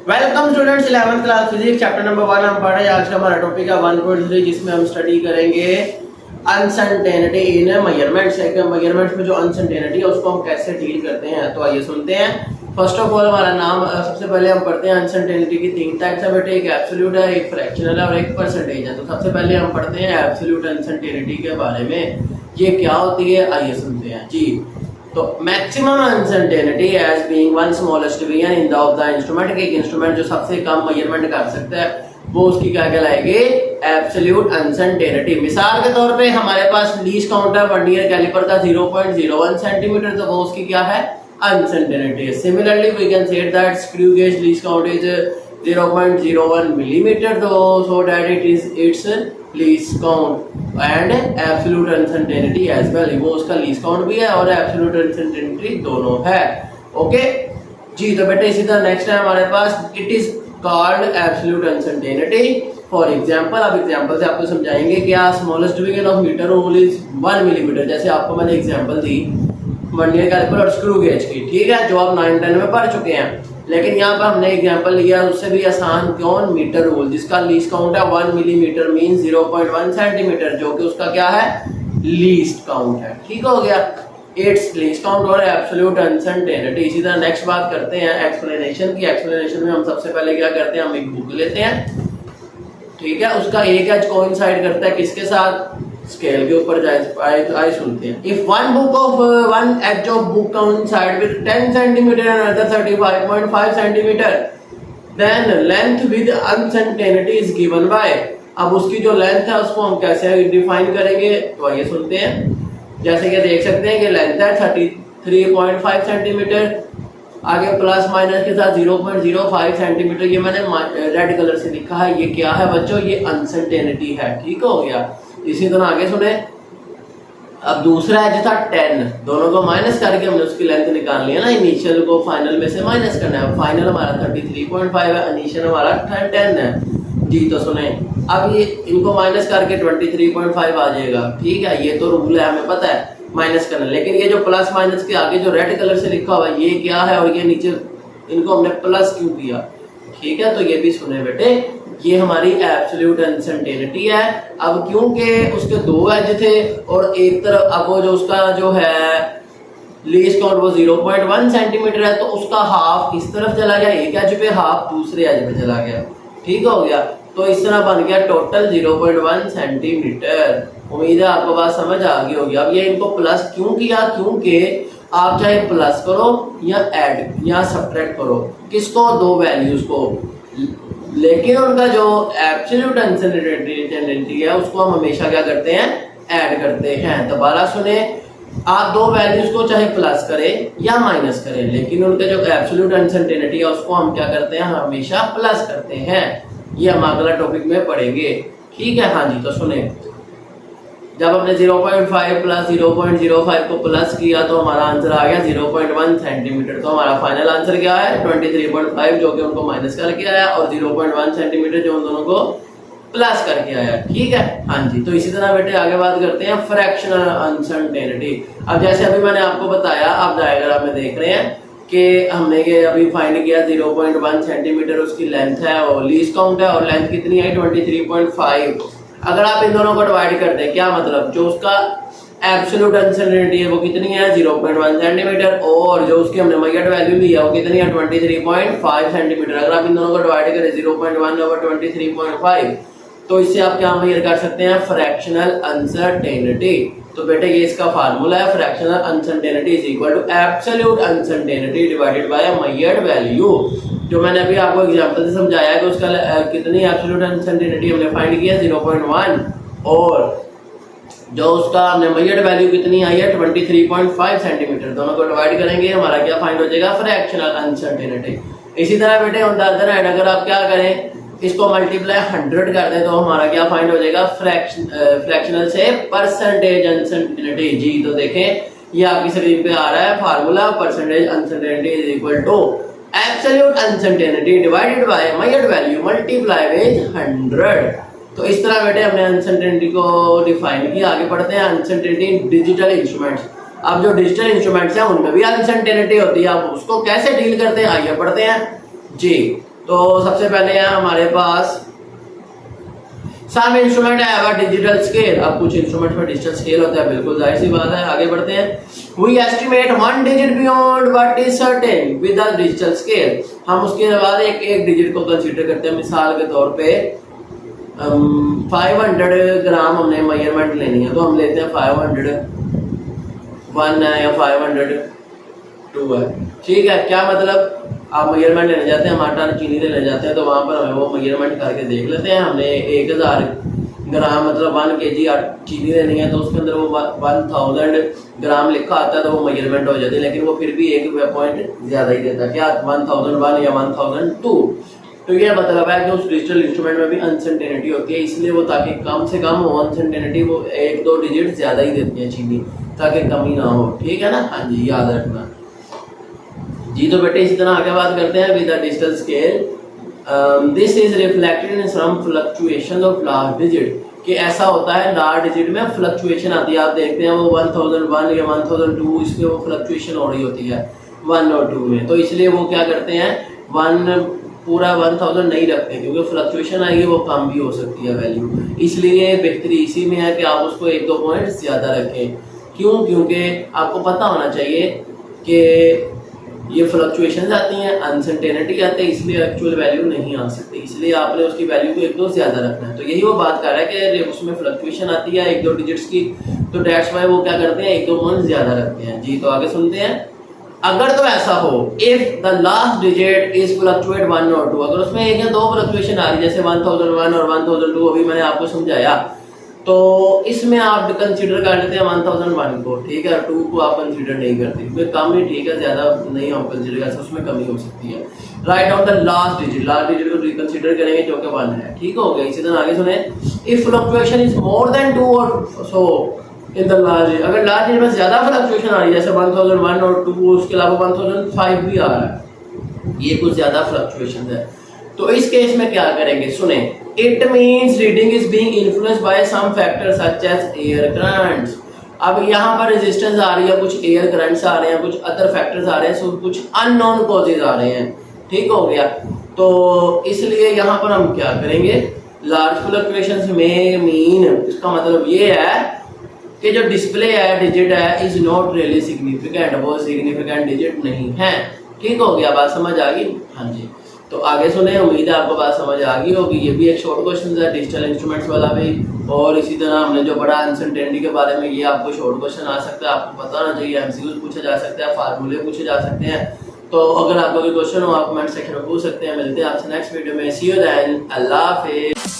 Welcome students 11th class physics chapter number 1 हम पढ़ रहे हैं। आज का हमारा टॉपिक है 1.3 जिसमें हम स्टडी करेंगे अनसर्टेनिटी इन मेजरमेंट्स। मेजरमेंट्स में जो अनसर्टेनिटी है उसको हम कैसे डील करते हैं, तो आइए सुनते हैं। फर्स्ट ऑफ ऑल हमारा नाम सबसे पहले हम पढ़ते हैं अनसर्टेनिटी की तीन टाइप्स है बेटे, एक एब्सोल्यूट है, एक फ्रैक्शनल है और एक परसेंटेज है। तो सबसे पहले हम पढ़ते हैं एब्सोल्यूट अनसर्टेनिटी के बारे में, ये क्या होती है आइए सुनते हैं जी। तो maximum uncertainty as being one smallest division in the of the instrument, एक इंस्ट्रूमेंट जो सबसे कम मेजरमेंट कर सकता है वो उसकी क्या कहलाएगी, एब्सोल्यूट अनसर्टेनिटी। मिसाल के तौर पे हमारे पास लीस्ट काउंट है वर्नियर कैलिपर का 0.01 सेंटीमीटर, तो वो उसकी क्या है, uncertainty. Similarly we can say that screw gauge least count is 0.01 millimetre, so that it is its least count and absolute uncertainty as well। वो उसका least count भी है और absolute uncertainty दोनों है। ओके जी, तो बेटे इसी तरह नेक्स्ट है हमारे पास it is called absolute uncertainty। For example, अब एग्जाम्पल से आपको समझाएंगे क्या smallest division of metre rule is 1 millimetre. जैसे आपको मैंने एग्जाम्पल दी वर्नियर कैलिपर और स्क्रू गेज की, ठीक है, जो आप 9-10 में पढ़ चुके हैं। लेकिन यहाँ पर हमने एग्जांपल लिया उससे भी आसान, कौन, मीटर रोल, जिसका लीस्ट काउंट है 1 मिलीमीटर मीन 0.1 सेंटीमीटर, जो कि उसका क्या है, लीस्ट काउंट है। ठीक हो गया, इट्स लीस्ट काउंट और एब्सोल्यूट अनसर्टेनिटी। इसी तरह नेक्स्ट बात करते हैं एक्सप्लेनेशन की। एक्सप्लेनेशन में हम सबसे पहले क्या करते हैं, हम एक बुक लेते हैं, ठीक है, उसका एक एज कोइंसाइड करता है किसके साथ, स्केल के ऊपर। आइए सुनते हैं। If one edge of book coincide with 10 centimeter and another 35.5 centimeter, then length with uncertainty is given by। अब उसकी जो लेंथ है उसको हम कैसे डिफाइन करेंगे, तो आइए सुनते हैं। जैसे कि देख सकते हैं कि लेंथ है 33.5 सेंटीमीटर, आगे प्लस माइनस के साथ 0.05 सेंटीमीटर, ये मैंने रेड कलर से लिखा है, ये क्या है बच्चों, ये अनसर्टेनिटी है। ठीक हो गया, इसी तरह आगे सुने। अब दूसरा एज था 10, दोनों को माइनस करके हमने उसकी लेंथ निकाल लिया ना, इनिशियल को फाइनल में से माइनस करना है। फाइनल हमारा 33.5 है, इनिशियल हमारा 10 है जी। तो सुने, अब ये इनको माइनस करके 23.5 आ जाएगा, ठीक है, ये तो रूल है, हमें पता है माइनस करना। लेकिन ये जो प्लस माइनस के आगे जो रेड कलर से लिखा हुआ है ये क्या है, और ये नीचे इनको हमने प्लस क्यों किया, ठीक है, तो ये भी सुने बेटे, ये हमारी एब्सोल्यूट अनसर्टेनिटी है। अब क्योंकि उसके दो एज थे और एक तरफ, अब वो जो उसका जो है लीस्ट काउंट वो 0.1 सेंटीमीटर है, तो उसका हाफ किस तरफ चला गया, एक एज पे, हाफ दूसरे एज पे चला गया। ठीक हो गया, तो इस तरह बन गया टोटल 0.1 सेंटीमीटर। उम्मीद है आपको बात समझ आ गई होगी। अब ये इनको प्लस क्यों किया, क्योंकि आप चाहे प्लस करो या ऐड या सब्ट्रैक्ट करो, किसको, दो वैल्यूज को, लेकिन उनका जो एब्सोल्यूट अनसर्टेनिटी है उसको हम हमेशा क्या करते हैं, ऐड करते हैं। दोबारा सुने, आप दो वैल्यूज को चाहे प्लस करें या माइनस करें, लेकिन उनका जो एब्सोल्यूट अनसर्टेनिटी है उसको हम क्या करते हैं, हमेशा प्लस करते हैं। ये हम अगला टॉपिक में पढ़ेंगे, ठीक है। हाँ जी, तो सुने, जब हमने 0.5 प्लस 0.05 को प्लस किया तो हमारा आंसर आ गया 0.1 सेंटीमीटर। तो हमारा फाइनल आंसर क्या है, 23.5, जो कि उनको माइनस करके आया, और 0.1 सेंटीमीटर जो उन दोनों को प्लस करके आया। ठीक है, हाँ जी। तो इसी तरह बेटे आगे बात करते हैं फ्रैक्शनल अनसर्टेनिटी। अब जैसे अभी मैंने आपको बताया, आप डायग्राम में देख रहे हैं कि हमने ये अभी फाइंड किया 0.1 सेंटीमीटर उसकी लेंथ है और लीस्ट काउंट है, और लेंथ कितनी आई, 23.5। अगर आप इन दोनों को डिवाइड कर दें, क्या मतलब, जो उसका एब्सोल्यूट अनसर्टेनिटी है वो कितनी है, 0.1 सेंटीमीटर, और जो उसकी हमने मेजर्ड वैल्यू ली है वो कितनी है, 23.5 सेंटीमीटर। अगर आप इन दोनों को डिवाइड करें 0.1 ओवर 23.5, तो इससे आप क्या मेजर कर सकते हैं, फ्रैक्शनल अनसर्टेनिटी। तो बेटे ये इसका फार्मूला है, fractional uncertainty is equal to absolute uncertainty divided by measured value. जो मैंने अभी आपको एग्जांपल से समझाया कि उसका कितनी एब्सोल्यूट अनसर्टेनिटी हमने फाइंड किया 0.1, और जो उसका हमने मेजर्ड वैल्यू कितनी आई है 23.5 सेंटीमीटर, दोनों को डिवाइड करेंगे हमारा क्या फाइंड हो जाएगा, फ्रैक्शनल अनसर्टेनिटी। इसी तरह बेटे ऑन द अदर हैंड अगर आप क्या करें, इसको मल्टीप्लाई 100 कर दें तो हमारा क्या फाइंड हो जाएगा, फ्रैक्शनल से परसेंटेज अनसर्टेनिटी जी। तो देखें ये आपकी स्क्रीन पे आ रहा है formula, percentage uncertainty is equal to absolute uncertainty divided by measured value multiply with 100। तो इस तरह बेटे हमने अनसर्टेनिटी को डिफाइन किया। आगे पढ़ते हैं अनसर्टेनिटी इन डिजिटल इंस्ट्रूमेंट्स। अब जो डिजिटल इंस्ट्रूमेंट्स हैं उनमें भी अनसर्टेनिटी होती है, अब उसको कैसे डील करते हैं आइए पढ़ते हैं जी। तो सबसे पहले है हमारे पास some instrument have a digital scale. अब कुछ इंस्ट्रूमेंट में डिजिटल स्केल होता है, बिल्कुल जाहिर सी बात है। आगे बढ़ते हैं। We estimate one digit beyond what is certain with a digital scale. हम उसके बाद एक डिजिट को कंसीडर करते हैं। मिसाल के तौर पे 500 ग्राम हमने मेजरमेंट लेनी है, तो हम लेते हैं 501 है या 502 है, ठीक है। क्या मतलब, आप मेजरमेंट लेने जाते हैं, आटा चीनी लेने जाते हैं, तो वहाँ पर हमें वो मेजरमेंट करके देख लेते हैं। हमने 1000 ग्राम मतलब 1 kg चीनी लेनी है, तो उसके अंदर वो 1000 ग्राम लिखा आता है, तो वो मेजरमेंट हो जाती है। लेकिन वो फिर भी 1 पॉइंट ज़्यादा ही देता है, क्या 1001 या 1002। तो ये मतलब है कि उस डिजिटल इंस्ट्रूमेंट में भी अनसर्टेनिटी होती है, इसलिए वो ताकि कम से कम हो अनसर्टेनिटी, वो 1-2 डिजिट ज़्यादा ही देती है चीनी, ताकि कमी ना हो, ठीक है ना। हाँ जी, याद रखना जी। तो बेटे इसी तरह आगे बात करते हैं with the digital scale. This is reflected in some fluctuation of large digit, कि ऐसा होता है लार्ज डिजिट में फ्लक्चुएशन आती है। आप देखते हैं वो 1001 या 1002, इसमें वो फ्लक्चुएशन हो रही होती है 1 और 2 में। तो इसलिए वो क्या करते हैं, 1 पूरा 1000 नहीं रखते, क्योंकि फ्लक्चुएशन आएगी वो कम भी हो सकती है वैल्यू। इसलिए बेहतरी इसी में है कि आप उसको 1-2 पॉइंट ज़्यादा रखें। क्यों? क्योंकि आपको पता होना चाहिए कि ये फ्लक्चुएशंस आती हैं, अनसर्टेनिटी आती है, इसलिए एक्चुअल वैल्यू नहीं आ सकती, इसलिए आपने उसकी वैल्यू को 1-2 ज़्यादा रखना है। तो यही वो बात कर रहा है कि उसमें फ्लक्चुएशन आती है 1-2 डिजिट्स की, तो डैट्स वाई वो क्या करते हैं, 1-2 पॉइंट ज़्यादा रखते हैं जी। तो आगे सुनते हैं। अगर तो ऐसा हो, if the last digit is fluctuate 1 और 2, अगर उसमें 1 या 2 फ्लक्चुएशन आ रही है, जैसे 1001 और 1002 अभी मैंने आपको समझाया, तो इसमें आप कंसीडर कर लेते हैं 1001 को, ठीक है। 2 को आप कंसीडर नहीं करते, क्योंकि कम ही ठीक है, ज़्यादा नहीं हम कंसीडर करते, उसमें कमी हो सकती है। Write down the last digit को कंसीडर करेंगे जो कि 1 है, ठीक हो गया। इसी तरह आगे सुने। If fluctuation is more than 2 और सो इन द लार्ज, अगर लार्ज डिजिट में ज़्यादा फ्लक्चुएशन आ रही है, जैसे 1001 और 2, उसके अलावा 1005 भी आ रहा है, ये कुछ ज़्यादा फ्लक्चुएशन है, तो इस केस में क्या करेंगे, सुने। It means reading is being influenced by some factor such as air currents. अब यहाँ पर रेजिस्टेंस आ रही है, कुछ एयर करंट्स आ रहे हैं, कुछ अदर फैक्टर्स आ रहे हैं, कुछ अननोन कॉजेज आ रहे हैं, ठीक हो गया। तो इसलिए यहाँ पर हम क्या करेंगे, लार्ज फ्लक्चुएशंस में मीन, इसका मतलब ये है कि जो डिस्प्ले है डिजिट है इज नॉट रियली सिग्निफिकेंट, वो सिग्निफिकेंट डिजिट नहीं है, ठीक हो गया। बात समझ आ गई? हाँ जी। तो आगे सुने, उम्मीद है आपको बात समझ आ गई होगी। ये भी एक शॉर्ट क्वेश्चन है डिजिटल इंस्ट्रूमेंट्स वाला भी, और इसी तरह हमने जो बड़ा अनसर्टेनिटी के बारे में, ये आपको शॉर्ट क्वेश्चन आ सकता है, आपको पता होना चाहिए, एमसीक्यूज पूछे जा सकते हैं, फार्मूले पूछे जा सकते हैं। तो अगर आपको कोई क्वेश्चन हो आप कमेंट सेक्शन में पूछ सकते हैं। मिलते हैं आपसे नेक्स्ट वीडियो में। सी यू देन, अल्लाह हाफिज़।